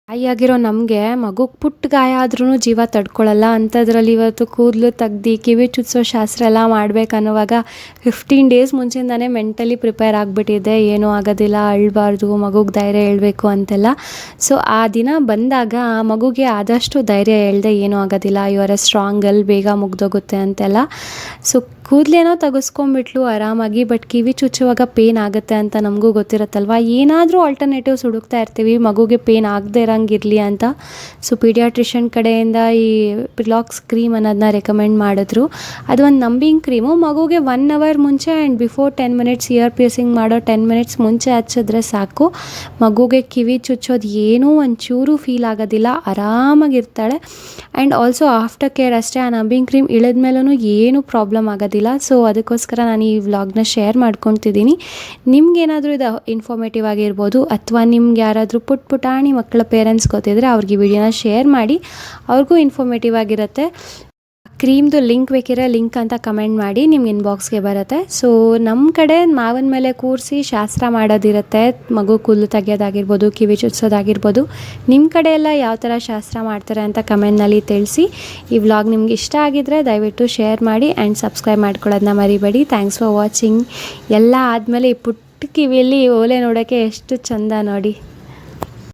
ತಾಯಿಯಾಗಿರೋ ನಮಗೆ ಮಗುಗೆ ಪುಟ್ಟ ಗಾಯ ಆದ್ರೂ ಜೀವ ತಡ್ಕೊಳ್ಳಲ್ಲ. ಅಂಥದ್ರಲ್ಲಿ ಇವತ್ತು ಕೂದಲು ತೆಗ್ದು ಕಿವಿ ಚುಚ್ಚಿಸೋ ಶಾಸ್ತ್ರ ಎಲ್ಲ ಮಾಡಬೇಕನ್ನುವಾಗ 15 ಡೇಸ್ ಮುಂಚೆಯಿಂದನೇ ಮೆಂಟಲಿ ಪ್ರಿಪೇರ್ ಆಗಿಬಿಟ್ಟಿದ್ದೆ. ಏನೂ ಆಗೋದಿಲ್ಲ, ಅಳಬಾರ್ದು, ಮಗುಗೆ ಧೈರ್ಯ ಹೇಳ್ಬೇಕು ಅಂತೆಲ್ಲ. ಸೊ ಆ ದಿನ ಬಂದಾಗ ಮಗುಗೆ ಆದಷ್ಟು ಧೈರ್ಯ ಹೇಳ್ದೆ, ಏನೂ ಆಗೋದಿಲ್ಲ, you are a strong girl, ಬೇಗ ಮುಗ್ದೋಗುತ್ತೆ ಅಂತೆಲ್ಲ. ಸೊ ಕೂದಲೇನೋ ತೆಗೆಸ್ಕೊಂಬಿಟ್ಲು ಆರಾಮಾಗಿ. ಬಟ್ ಕಿವಿ ಚುಚ್ಚುವಾಗ ಪೇನ್ ಆಗುತ್ತೆ ಅಂತ ನಮಗೂ ಗೊತ್ತಿರುತ್ತಲ್ವ. ಏನಾದರೂ ಆಲ್ಟರ್ನೇಟಿವ್ಸ್ ಹುಡುಕ್ತಾ ಇರ್ತೀವಿ ಮಗುಗೆ ಪೇನ್ ಆಗದೆ ಇರೋಂಗಿರಲಿ ಅಂತ. ಸೊ ಪೀಡಿಯಾಟ್ರಿಷಿಯನ್ ಕಡೆಯಿಂದ ಈ ಪಿಲಾಕ್ಸ್ ಕ್ರೀಮ್ ಅನ್ನೋದನ್ನ ರೆಕಮೆಂಡ್ ಮಾಡಿದ್ರು. ಅದು ಒಂದು ನಂಬಿಂಗ್ ಕ್ರೀಮು. ಮಗುಗೆ 1 ಅವರ್ ಮುಂಚೆ and before 10 minutes year piercing ಮಾಡೋ 10 ಮಿನಿಟ್ಸ್ ಮುಂಚೆ ಹಚ್ಚಿದ್ರೆ ಸಾಕು. ಮಗುಗೆ ಕಿವಿ ಚುಚ್ಚೋದು ಏನೂ ಒಂಚೂರು ಫೀಲ್ ಆಗೋದಿಲ್ಲ, ಆರಾಮಾಗಿರ್ತಾಳೆ. ಆ್ಯಂಡ್ ಆಲ್ಸೋ ಆಫ್ಟರ್ ಕೇರ್ ಅಷ್ಟೇ. ಆ ನಂಬಿಂಗ್ ಕ್ರೀಮ್ ಇಳಿದ ಮೇಲೂ ಏನೂ ಪ್ರಾಬ್ಲಮ್ ಆಗೋದಿಲ್ಲ. ಸೊ ಅದಕ್ಕೋಸ್ಕರ ನಾನು ಈ ವ್ಲಾಗ್ನ ಶೇರ್ ಮಾಡ್ಕೊತಿದ್ದೀನಿ. ನಿಮ್ಗೇನಾದರೂ ಇದು ಇನ್ಫಾರ್ಮೇಟಿವ್ ಆಗಿರ್ಬೋದು, ಅಥವಾ ನಿಮ್ಗೆ ಯಾರಾದರೂ ಪುಟಾಣಿ ಮಕ್ಕಳ ಪೇರೆಂಟ್ಸ್ ಗೊತ್ತಿದ್ದರೆ ಅವ್ರಿಗೆ ಈ ವಿಡಿಯೋನ ಶೇರ್ ಮಾಡಿ, ಅವ್ರಿಗೂ ಇನ್ಫಾರ್ಮೇಟಿವ್ ಆಗಿರುತ್ತೆ. ಕ್ರೀಮ್ದು ಲಿಂಕ್ ಬೇಕಿರೋ ಲಿಂಕ್ ಅಂತ ಕಮೆಂಟ್ ಮಾಡಿ, ನಿಮ್ಗೆ ಇನ್ಬಾಕ್ಸ್ಗೆ ಬರುತ್ತೆ. ಸೊ ನಮ್ಮ ಕಡೆ ಮಾವನ ಮೇಲೆ ಕೂರಿಸಿ ಶಾಸ್ತ್ರ ಮಾಡೋದಿರುತ್ತೆ. ಮಗು ಕೂದಲು ತೆಗಿಯೋದಾಗಿರ್ಬೋದು, ಕಿವಿ ಚುಚ್ಚೋದಾಗಿರ್ಬೋದು. ನಿಮ್ಮ ಕಡೆ ಎಲ್ಲ ಯಾವ ಥರ ಶಾಸ್ತ್ರ ಮಾಡ್ತಾರೆ ಅಂತ ಕಮೆಂಟ್ನಲ್ಲಿ ತಿಳಿಸಿ. ಈ ವ್ಲಾಗ್ ನಿಮ್ಗೆ ಇಷ್ಟ ಆಗಿದ್ದರೆ ದಯವಿಟ್ಟು ಶೇರ್ ಮಾಡಿ ಆ್ಯಂಡ್ ಸಬ್ಸ್ಕ್ರೈಬ್ ಮಾಡ್ಕೊಳ್ಳೋದನ್ನ ಮರಿಬೇಡಿ. Thanks for watching. ಎಲ್ಲ ಆದಮೇಲೆ ಈ ಪುಟ್ಟ ಕಿವಿಯಲ್ಲಿ ಓಲೆ ನೋಡೋಕ್ಕೆ ಎಷ್ಟು ಚಂದ ನೋಡಿ.